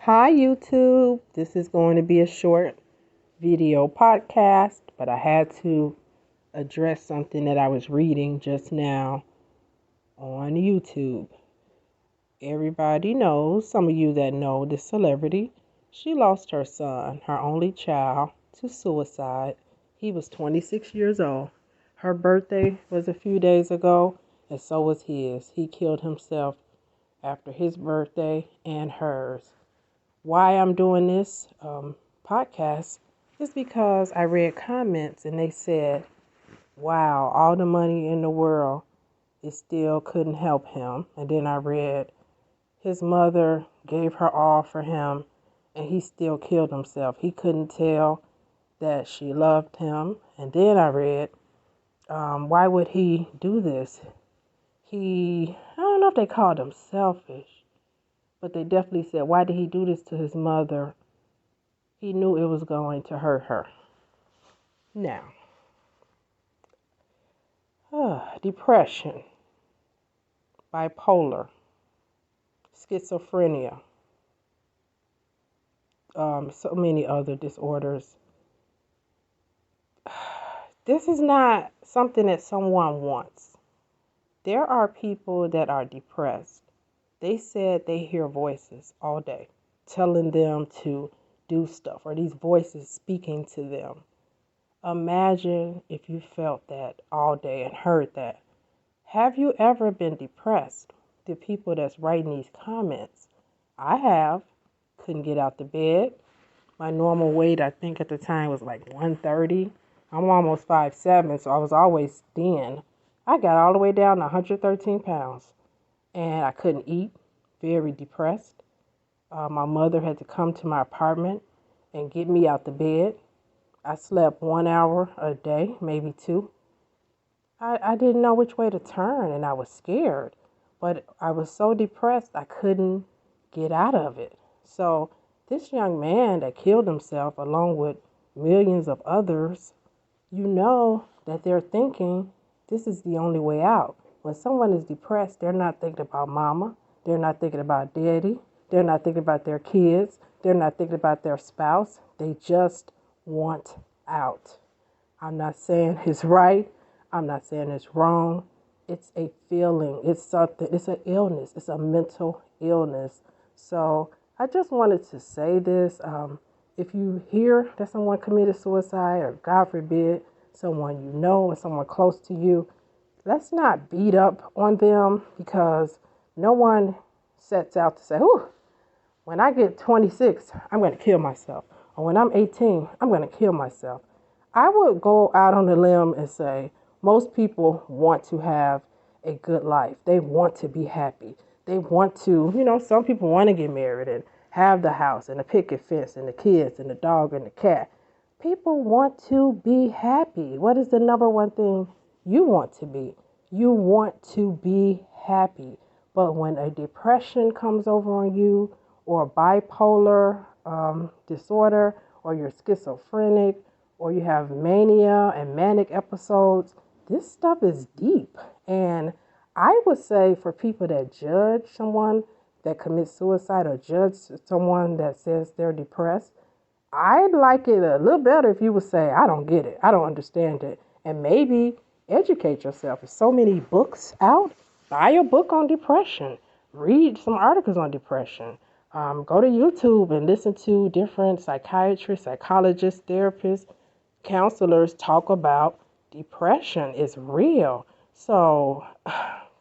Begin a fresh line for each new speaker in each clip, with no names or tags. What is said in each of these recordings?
Hi, YouTube. This is going to be a short video podcast, but I had to address something that I was reading just now on YouTube. Everybody knows, some of you that know this celebrity, she lost her son, her only child, to suicide. He was 26 years old. Her birthday was a few days ago, and so was his. He killed himself after his birthday and hers. Why I'm doing this podcast is because I read comments and they said, wow, all the money in the world, it still couldn't help him. And then I read his mother gave her all for him and he still killed himself. He couldn't tell that she loved him. And then I read, why would he do this? I don't know if they called him selfish, but they definitely said, why did he do this to his mother? He knew it was going to hurt her. Now, depression, bipolar, schizophrenia, so many other disorders. This is not something that someone wants. There are people that are depressed. They said they hear voices all day telling them to do stuff, or these voices speaking to them. Imagine if you felt that all day and heard that. Have you ever been depressed? The people that's writing these comments, I have. Couldn't get out the bed. My normal weight, I think at the time, was like 130. I'm almost 5'7", so I was always thin. I got all the way down to 113 pounds, and I couldn't eat. Very depressed. My mother had to come to my apartment and get me out the bed. I slept 1 hour a day, maybe two. I didn't know which way to turn, and I was scared. But I was so depressed, I couldn't get out of it. So this young man that killed himself, along with millions of others, you know that they're thinking this is the only way out. When someone is depressed, they're not thinking about mama. They're not thinking about daddy. They're not thinking about their kids. They're not thinking about their spouse. They just want out. I'm not saying it's right. I'm not saying it's wrong. It's a feeling. It's something. It's an illness. It's a mental illness. So I just wanted to say this. If you hear that someone committed suicide, or God forbid, someone you know or someone close to you, let's not beat up on them, because no one sets out to say, "Ooh, when I get 26, I'm going to kill myself." Or when I'm 18, I'm going to kill myself. I would go out on a limb and say most people want to have a good life. They want to be happy. They want to, some people want to get married and have the house and the picket fence and the kids and the dog and the cat. People want to be happy. What is the number one thing you want to be? You want to be happy. But when a depression comes over on you, or bipolar disorder, or you're schizophrenic, or you have mania and manic episodes, this stuff is deep. And I would say for people that judge someone that commits suicide, or judge someone that says they're depressed, I'd like it a little better if you would say, I don't get it. I don't understand it. And maybe educate yourself. There's so many books out. Buy a book on depression. Read some articles on depression. Go to YouTube and listen to different psychiatrists, psychologists, therapists, counselors talk about depression. It's real. So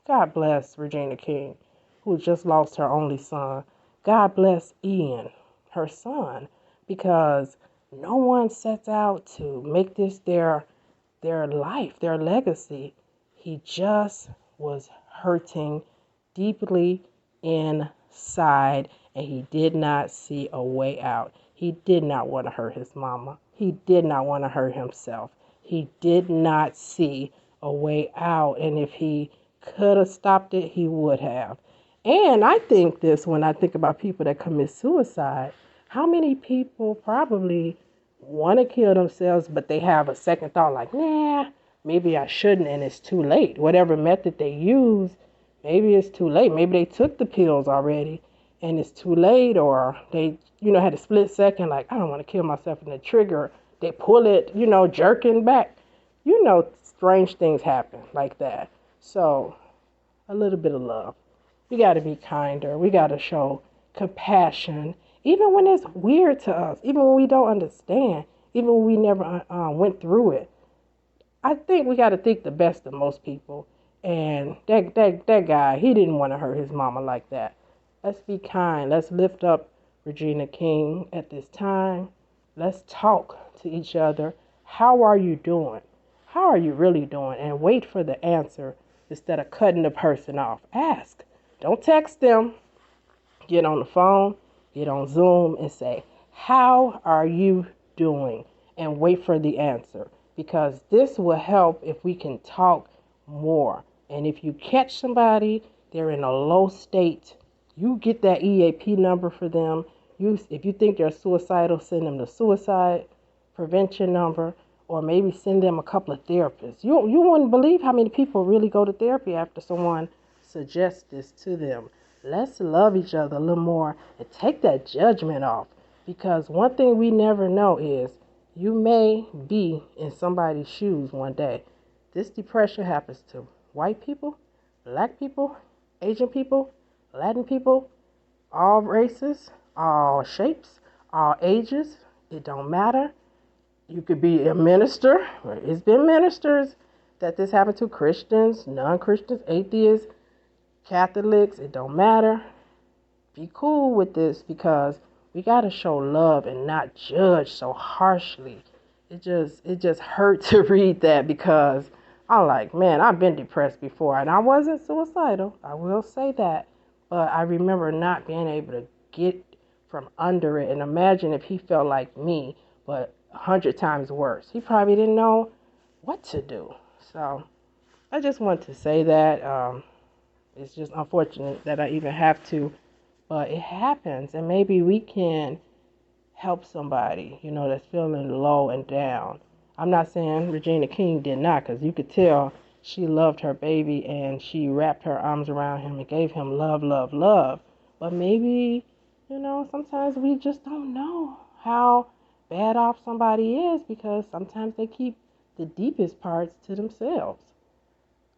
God bless Regina King, who just lost her only son. God bless Ian, her son, because no one sets out to make this their life, their legacy. He just was hurting deeply inside, and he did not see a way out. He did not want to hurt his mama. He did not want to hurt himself. He did not see a way out, and if he could have stopped it, he would have. And I think this when I think about people that commit suicide. How many people probably want to kill themselves, but they have a second thought like, nah, maybe I shouldn't, and it's too late. Whatever method they use, maybe it's too late. Maybe they took the pills already, and it's too late, or they, had a split second, like, I don't want to kill myself, and the trigger, they pull it, jerking back. Strange things happen like that. So, a little bit of love. We got to be kinder. We got to show compassion, even when it's weird to us, even when we don't understand, even when we never went through it. I think we got to think the best of most people. And that guy, he didn't want to hurt his mama like that. Let's be kind. Let's lift up Regina King at this time. Let's talk to each other. How are you doing? How are you really doing? And wait for the answer instead of cutting the person off. Ask. Don't text them. Get on the phone, get on Zoom, and say, how are you doing? And wait for the answer. Because this will help if we can talk more. And if you catch somebody, they're in a low state, you get that EAP number for them. If you think they're suicidal, send them the suicide prevention number, or maybe send them a couple of therapists. You wouldn't believe how many people really go to therapy after someone suggests this to them. Let's love each other a little more and take that judgment off. Because one thing we never know is you may be in somebody's shoes one day. This depression happens to white people, black people, Asian people, Latin people, all races, all shapes, all ages. It don't matter. You could be a minister. It's been ministers that this happened to, Christians, non-Christians, atheists, Catholics. It don't matter. Be cool with this, because we got to show love and not judge so harshly. It just hurt to read that, because I'm like, man, I've been depressed before, and I wasn't suicidal. I will say that. But I remember not being able to get from under it. And imagine if he felt like me, but 100 times worse. He probably didn't know what to do. So I just want to say that. It's just unfortunate that I even have to. But it happens. And maybe we can help somebody, that's feeling low and down. I'm not saying Regina King did not, because you could tell she loved her baby and she wrapped her arms around him and gave him love, love, love. But maybe, sometimes we just don't know how bad off somebody is, because sometimes they keep the deepest parts to themselves.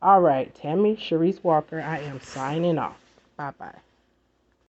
All right, Tammy Sharice Walker, I am signing off. Bye-bye.